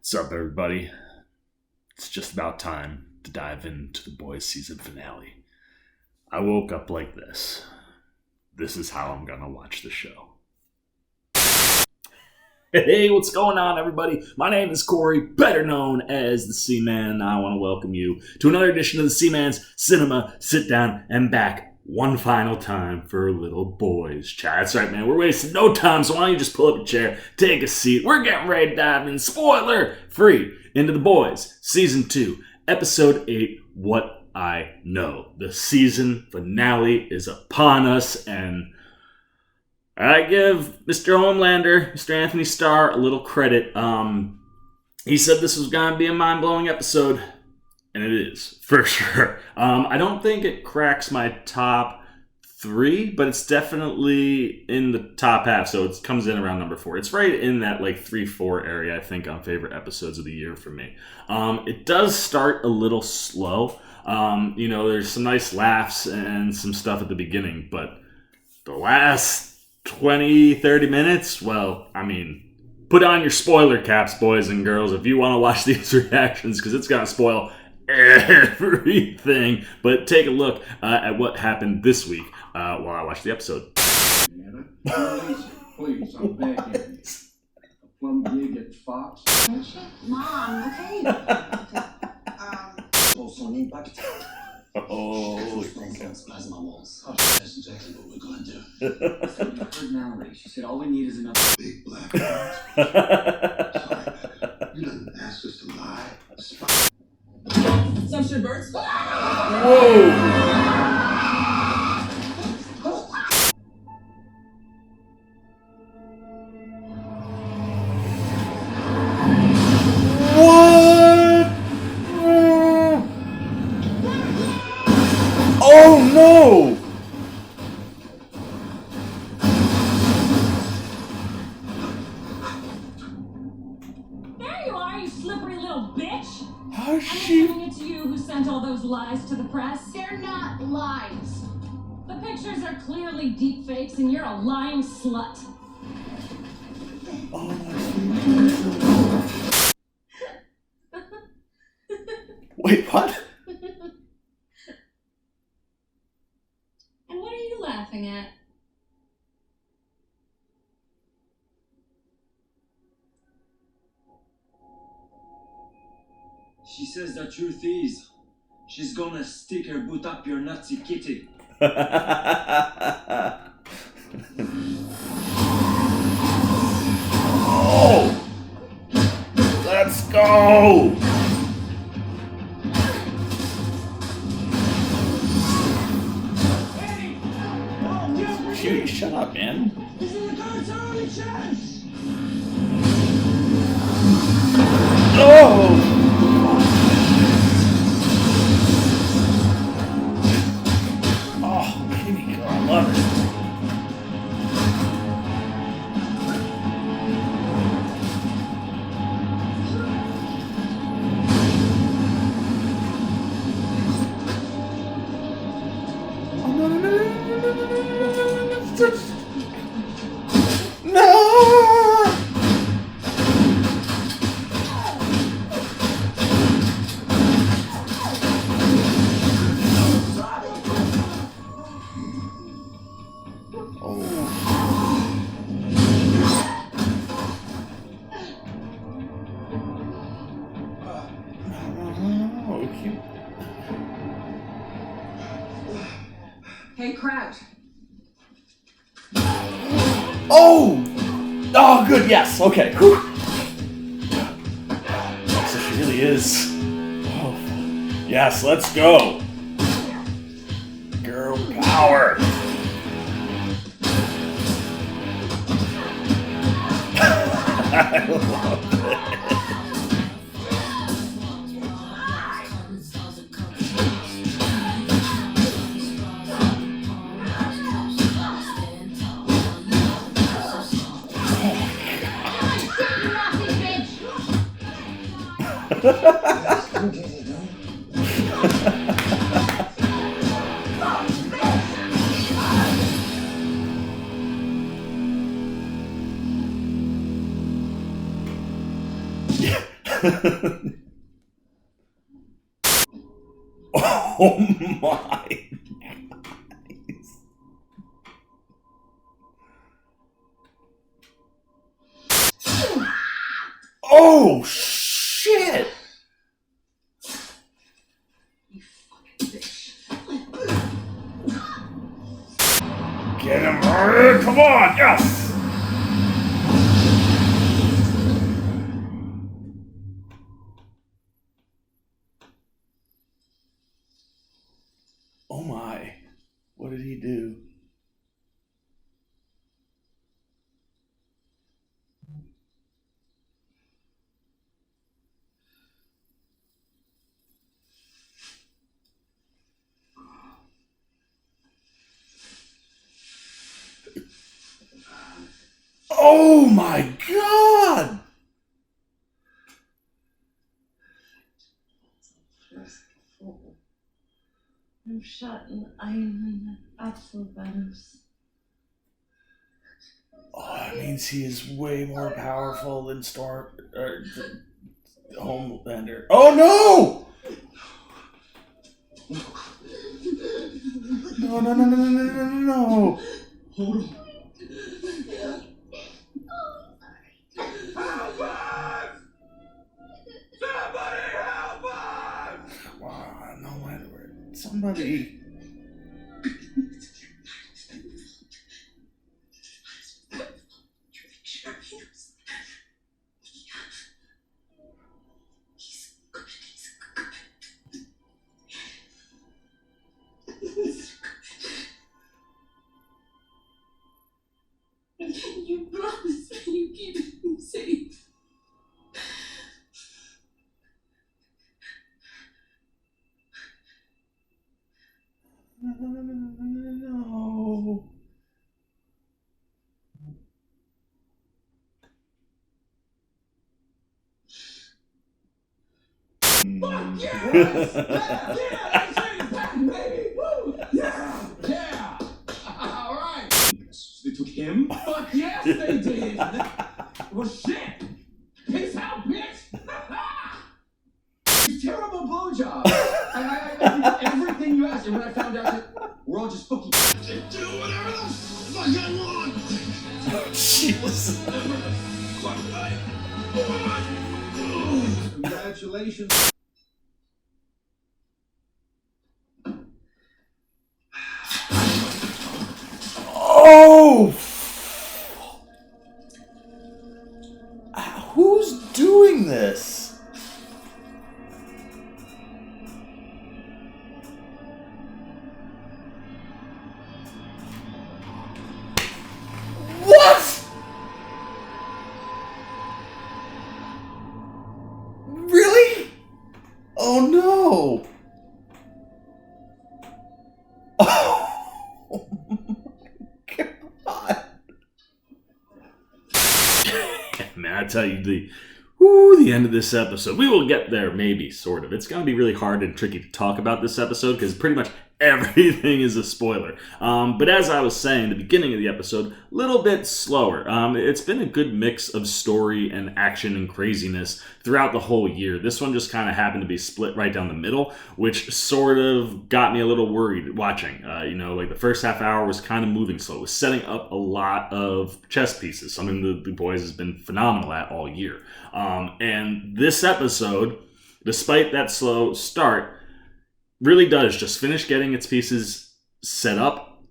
What's up, everybody? It's just about time to dive into the boys' season finale. I woke up like this. This is how I'm gonna watch the show. Hey, what's going on, everybody? My name is Corey, better known as the Seaman, and I want to welcome you to another edition of the Seaman's Cinema Sit Down and Back. One final time for little boys chat. That's right, man. We're wasting no time, so why don't you just pull up a chair, take a seat. We're getting ready to dive in, spoiler free, into The Boys, Season 2, Episode 8, What I Know. The season finale is upon us, and I give Mr. Homelander, Mr. Anthony Starr, a little credit. He said this was going to be a mind-blowing episode. And it is, for sure. I don't think it cracks my top 3, but it's definitely in the top half, so it comes in around number 4. It's right in that 3-4 area, I think, on favorite episodes of the year for me. It does start a little slow. There's some nice laughs and some stuff at the beginning, but the last 20, 30 minutes, put on your spoiler caps, boys and girls, if you want to watch these reactions, because it's going to spoil everything. But take a look at what happened this week while I watch the episode. Please, I'm begging. A plum gig at Fox. Mom, okay. Oh, plasma walls. That's exactly what we're going to do. I said you heard Mallory. She said all we need is enough Big black box. Sorry, you didn't ask us to lie. some shit birds. Whoa! Oh no! There you are, you slippery little bitch! How's I'm she? assuming it's you who sent all those lies to the press. They're not lies. The pictures are clearly deep fakes and you're a lying slut. Oh my sweet. Wait, what? And what are you laughing at? She says the truth is, she's gonna stick her boot up your Nazi kitty. Oh! Let's go! Cutie, shut up, man. This is the God's only chance! Oh! Oh, baby girl, I love it. No! Oh, cute. Hey, Crouch. Oh! Oh, good, yes, okay. Whew. So she really is. Oh, yes, let's go. Girl power. I love it. Oh my. Oh shit! You fucking bitch. Get him! Come on! Yes! Oh my. What did he do? Oh my god! Im Schatten einen Apfelbams. Oh, that means he is way more powerful than Homelander. Oh no! No, no, no, no, no, no, no, no. Hold on. Come on, Homelander. Somebody. You promised me you keep him safe. No. Yes! Yeah! AJ back, baby! Woo! Yeah! Yeah! All right! So they took him? Fuck yes, they did! Well, shit! Peace out, bitch! It's terrible blowjob! I did everything you asked, and when I found out that we're all just fucking do whatever the fuck I want! Jesus. Fuck I want! Congratulations. Oh! Who's doing this? What? Really? Oh no! Oh my god! Man, I tell you, the end of this episode. We will get there, maybe, sort of. It's going to be really hard and tricky to talk about this episode because pretty much everything is a spoiler. But as I was saying, the beginning of the episode, a little bit slower. It's been a good mix of story and action and craziness throughout the whole year. This one just kind of happened to be split right down the middle, which sort of got me a little worried watching. Like the first half hour was kind of moving slow. It was setting up a lot of chess pieces, something the boys has been phenomenal at all year. And this episode, despite that slow start, really does just finish getting its pieces set up,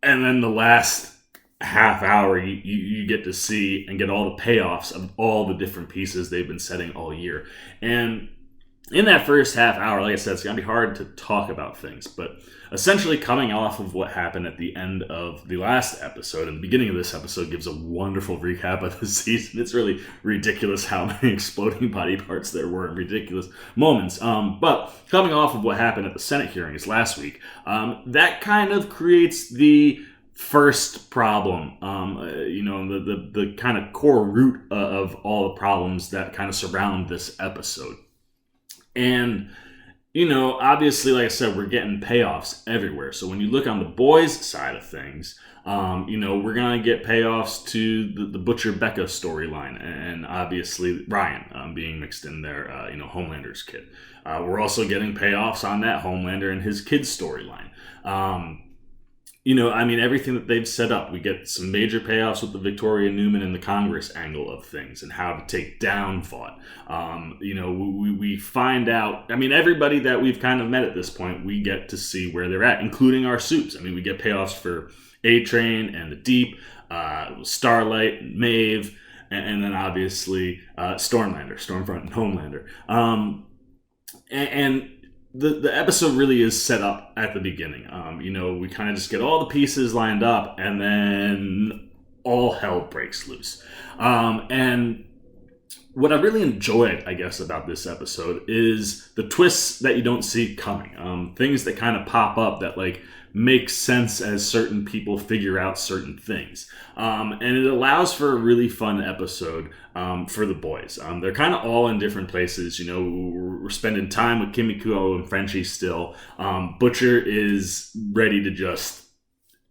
and then the last half hour you get to see and get all the payoffs of all the different pieces they've been setting all year. And in that first half hour, like I said, it's going to be hard to talk about things, but essentially coming off of what happened at the end of the last episode and the beginning of this episode gives a wonderful recap of the season. It's really ridiculous how many exploding body parts there were and ridiculous moments. But coming off of what happened at the Senate hearings last week, that kind of creates the first problem, the kind of core root of all the problems that kind of surround this episode. And, obviously, like I said, we're getting payoffs everywhere. So when you look on the boys' side of things, We're going to get payoffs to the Butcher Becca storyline, and obviously Ryan being mixed in there, Homelander's kid. We're also getting payoffs on that Homelander and his kid's storyline. Everything that they've set up. We get some major payoffs with the Victoria Newman and the Congress angle of things and how to take down Vought. We find out, everybody that we've kind of met at this point, we get to see where they're at, including our soups. We get payoffs for A-Train and the Deep, Starlight, Maeve, and then obviously Stormfront and Homelander. The episode really is set up at the beginning. We kind of just get all the pieces lined up, and then all hell breaks loose. And what I really enjoy, I guess, about this episode is the twists that you don't see coming. Things that kind of pop up that make sense as certain people figure out certain things. And it allows for a really fun episode for the boys. They're kind of all in different places. We're spending time with Kimiko and Frenchie still. Butcher is ready to just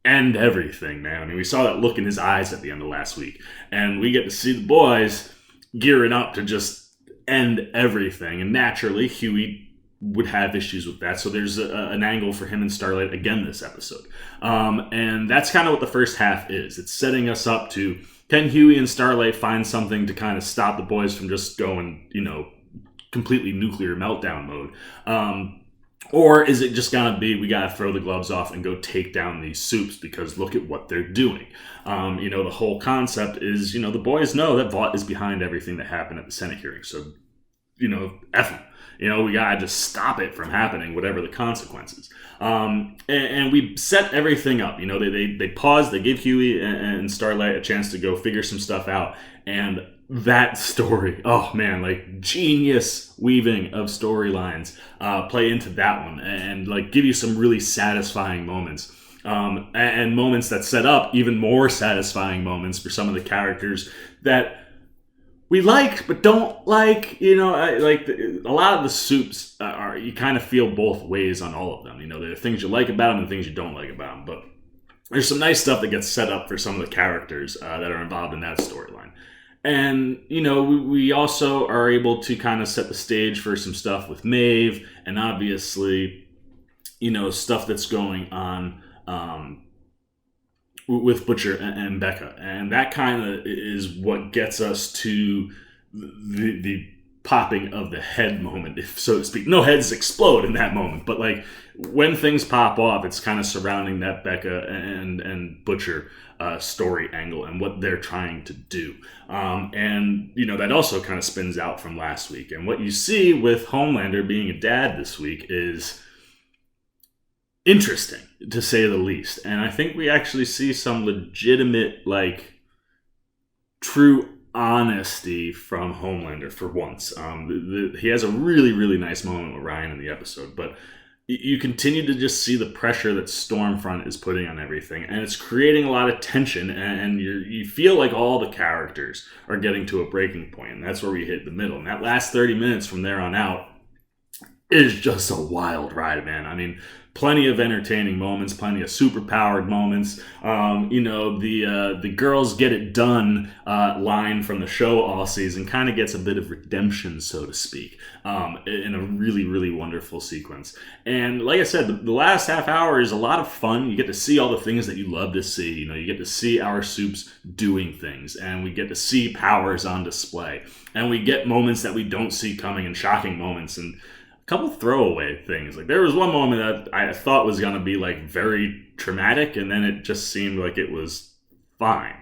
end everything, man. We saw that look in his eyes at the end of last week. And we get to see the boys gearing up to just end everything. And naturally, Huey would have issues with that. So there's an angle for him and Starlight again this episode. And that's kind of what the first half is. It's setting us up to, can Huey and Starlight find something to kind of stop the boys from just going, completely nuclear meltdown mode? Or is it just going to be, we got to throw the gloves off and go take down these soups because look at what they're doing. The whole concept is, the boys know that Vought is behind everything that happened at the Senate hearing. So, F them. We gotta just stop it from happening, whatever the consequences. And we set everything up. They paused, they give Huey and Starlight a chance to go figure some stuff out. And that story, oh man, genius weaving of storylines play into that one and give you some really satisfying moments. And moments that set up even more satisfying moments for some of the characters that we like, but don't like. A lot of the soups are, you kind of feel both ways on all of them. There are things you like about them and things you don't like about them. But there's some nice stuff that gets set up for some of the characters that are involved in that storyline. And, we also are able to kind of set the stage for some stuff with Maeve and obviously, stuff that's going on with Butcher and Becca. And that kind of is what gets us to the popping of the head moment, if so to speak. No heads explode in that moment, but when things pop off, it's kind of surrounding that Becca and Butcher story angle and what they're trying to do. That also kind of spins out from last week. And what you see with Homelander being a dad this week is interesting, to say the least. And I think we actually see some legitimate, true honesty from Homelander for once. He has a really, really nice moment with Ryan in the episode, but you continue to just see the pressure that Stormfront is putting on everything, and it's creating a lot of tension, and you feel like all the characters are getting to a breaking point, and that's where we hit the middle. And that last 30 minutes from there on out is just a wild ride, man. Plenty of entertaining moments, plenty of superpowered moments. The girls get it done line from the show all season kind of gets a bit of redemption, so to speak, in a really, really wonderful sequence. And like I said, the last half hour is a lot of fun. You get to see all the things that you love to see. You get to see our soups doing things, and we get to see powers on display. And we get moments that we don't see coming and shocking moments, and couple throwaway things. There was one moment that I thought was going to be very traumatic, and then it just seemed like it was fine.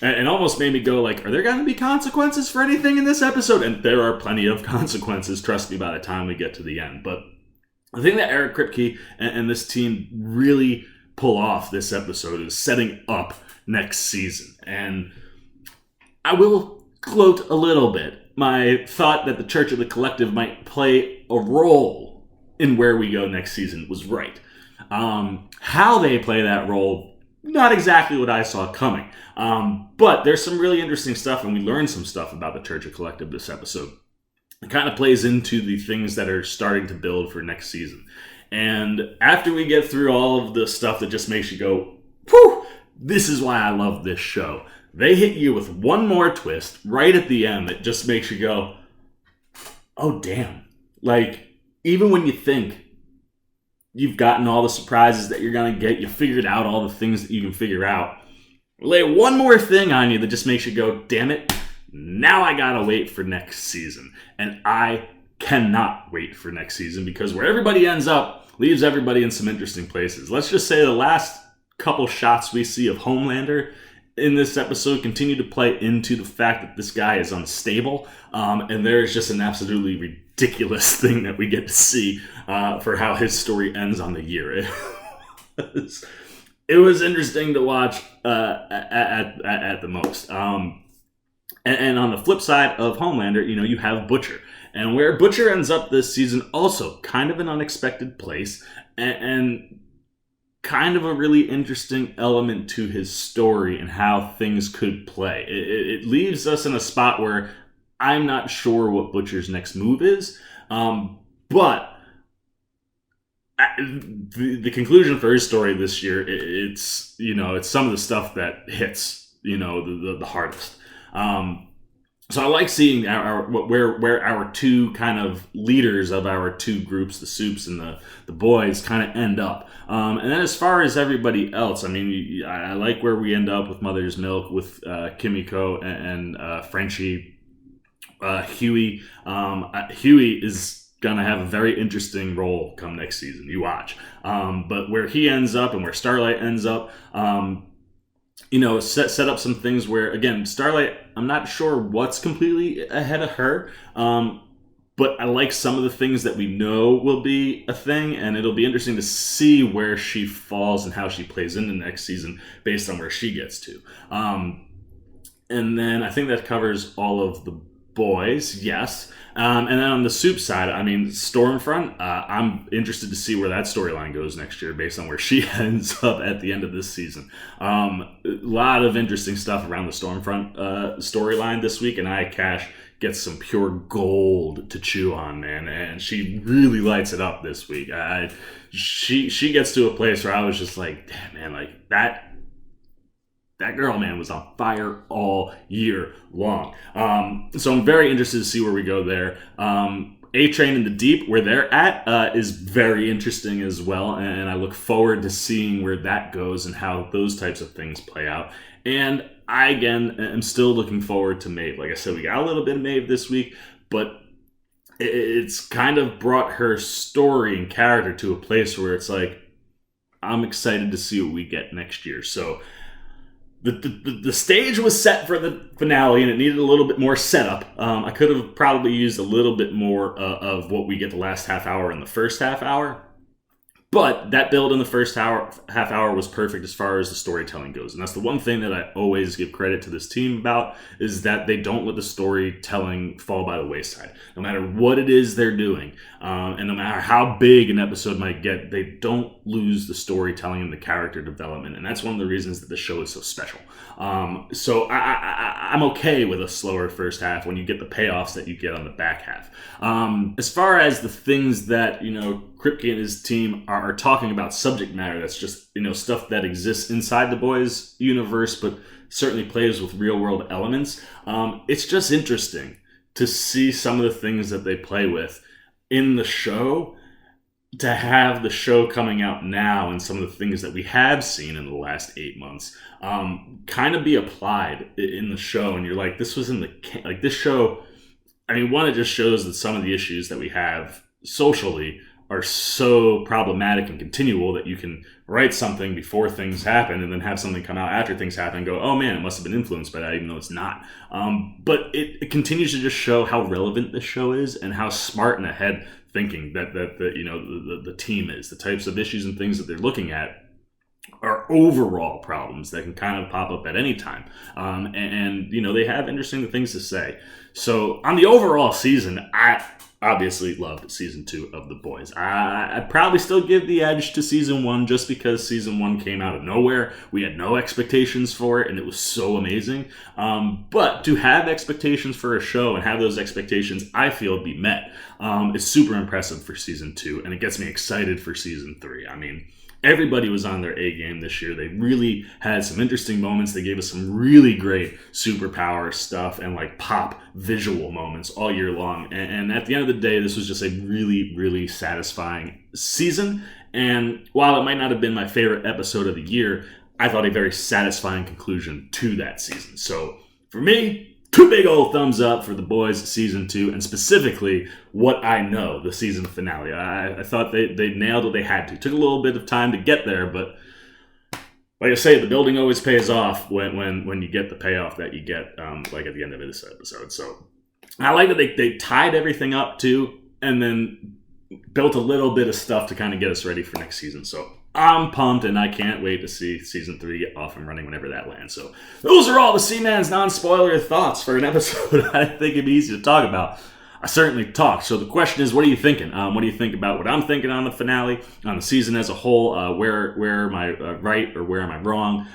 And almost made me go are there going to be consequences for anything in this episode? And there are plenty of consequences, trust me, by the time we get to the end. But the thing that Eric Kripke and this team really pull off this episode is setting up next season. And I will gloat a little bit. My thought that the Church of the Collective might play a role in where we go next season was right. How they play that role, not exactly what I saw coming. But there's some really interesting stuff, and we learned some stuff about the Church of Collective this episode. It kind of plays into the things that are starting to build for next season. And after we get through all of the stuff that just makes you go, whew, this is why I love this show. They hit you with one more twist right at the end that just makes you go, oh, damn. Like, even when you think you've gotten all the surprises that you're going to get, you figured out all the things that you can figure out, lay one more thing on you that just makes you go, damn it, now I got to wait for next season. And I cannot wait for next season because where everybody ends up leaves everybody in some interesting places. Let's just say the last couple shots we see of Homelander in this episode continue to play into the fact that this guy is unstable, and there's just an absolutely ridiculous thing that we get to see for how his story ends on the year. It was interesting to watch at the most. And on the flip side of Homelander, you have Butcher. And where Butcher ends up this season, also kind of an unexpected place, and kind of a really interesting element to his story and how things could play. It leaves us in a spot where I'm not sure what Butcher's next move is, but the conclusion for his story this year, it's some of the stuff that hits the hardest. So I like seeing where our two kind of leaders of our two groups, the Soups and the Boys, kind of end up. And then as far as everybody else, I mean, I like where we end up with Mother's Milk, with Kimiko and Frenchie, Huey. Huey is going to have a very interesting role come next season. You watch. But where he ends up and where Starlight ends up, set up some things where, again, Starlight, I'm not sure what's completely ahead of her, but I like some of the things that we know will be a thing, and it'll be interesting to see where she falls and how she plays into next season based on where she gets to. And then I think that covers all of the Boys, yes. And then on the Soup side, I mean, Stormfront, I'm interested to see where that storyline goes next year based on where she ends up at the end of this season. A lot of interesting stuff around the Stormfront storyline this week, and Aya Cash gets some pure gold to chew on, man, and she really lights it up this week. She gets to a place where I was just like, damn, man, like that girl, man, was on fire all year long. So I'm very interested to see where we go there. A-Train in the Deep, where they're at, is very interesting as well. And I look forward to seeing where that goes and how those types of things play out. And I, again, am still looking forward to Maeve. Like I said, we got a little bit of Maeve this week, but it's kind of brought her story and character to a place where it's like, I'm excited to see what we get next year. So the stage was set for the finale, and it needed a little bit more setup. I could have probably used a little bit more of what we get the last half hour in the first half hour. But that build in the first half hour was perfect as far as the storytelling goes. And that's the one thing that I always give credit to this team about, is that they don't let the storytelling fall by the wayside. No matter what it is they're doing, and no matter how big an episode might get, they don't lose the storytelling and the character development. And that's one of the reasons that the show is so special. So I'm okay with a slower first half when you get the payoffs that you get on the back half. As far as the things that, Kripke and his team are talking about, subject matter that's just, stuff that exists inside the Boys universe, but certainly plays with real world elements. It's just interesting to see some of the things that they play with in the show, to have the show coming out now and some of the things that we have seen in the last 8 months kind of be applied in the show. And you're like, this was in this show. I mean, one, it just shows that some of the issues that we have socially are so problematic and continual that you can write something before things happen and then have something come out after things happen and go, oh man, it must have been influenced by that, even though it's not. But it continues to just show how relevant this show is and how smart and ahead thinking that the team is. The types of issues and things that they're looking at are overall problems that can kind of pop up at any time. And they have interesting things to say. So on the overall season, I obviously loved season 2 of The Boys. I'd probably still give the edge to season 1 just because season 1 came out of nowhere. We had no expectations for it, and it was so amazing. But to have expectations for a show and have those expectations, I feel, be met, is super impressive for season 2, and it gets me excited for season 3. I mean, Everybody was on their A game this year. They really had some interesting moments. They gave us some really great superpower stuff and like pop visual moments all year long. And at the end of the day, this was just a really, really satisfying season. And while it might not have been my favorite episode of the year, I thought a very satisfying conclusion to that season. So for me, 2 big old thumbs up for The Boys Season 2, and specifically What I Know, the season finale. I thought they nailed what they had to. Took a little bit of time to get there, but like I say, the building always pays off when you get the payoff that you get, like at the end of this episode. So I like that they tied everything up too, and then built a little bit of stuff to kind of get us ready for next season. So I'm pumped, and I can't wait to see Season 3 get off and running whenever that lands. So those are all the Seaman's non-spoiler thoughts for an episode I didn't think it'd be easy to talk about. I certainly talked. So the question is, what are you thinking? What do you think about what I'm thinking on the finale, on the season as a whole? Where am I right or where am I wrong?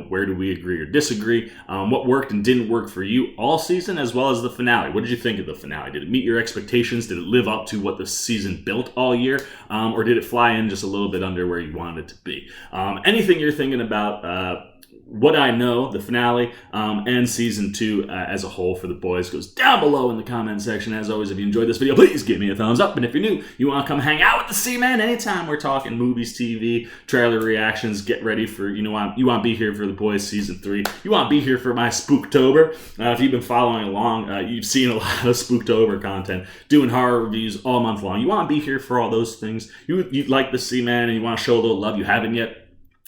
Where do we agree or disagree? What worked and didn't work for you all season, as well as the finale? What did you think of the finale? Did it meet your expectations? Did it live up to what the season built all year? Or did it fly in just a little bit under where you wanted it to be? Anything you're thinking about What I Know, the finale, and Season 2 as a whole for The Boys goes down below in the comment section. As always, if you enjoyed this video, please give me a thumbs up. And if you're new, you want to come hang out with the Seaman anytime we're talking movies, TV, trailer reactions, get ready for, you want to be here for The Boys Season 3. You want to be here for my Spooktober. If you've been following along, you've seen a lot of Spooktober content, doing horror reviews all month long. You want to be here for all those things. You like the Seaman and you want to show a little love, you haven't yet,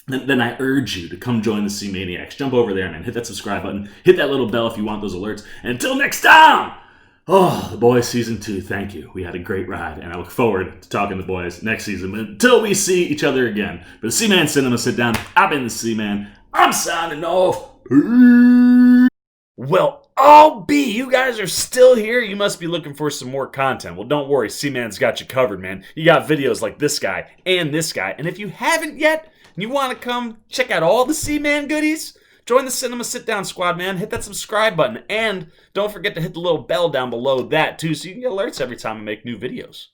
then I urge you to come join the Sea Maniacs. Jump over there and hit that subscribe button. Hit that little bell if you want those alerts. And until next time, The Boys Season 2, thank you. We had a great ride, and I look forward to talking to the boys next season. But until we see each other again, for the Seaman Cinema Sit Down, I've been the Seaman. I'm signing off. Peace. Well, you guys are still here. You must be looking for some more content. Well, don't worry. Seaman's got you covered, man. You got videos like this guy and this guy. And if you haven't yet, and you want to come check out all the Seaman goodies, join the Cinema Sit Down Squad, man. Hit that subscribe button. And don't forget to hit the little bell down below that, too, so you can get alerts every time I make new videos.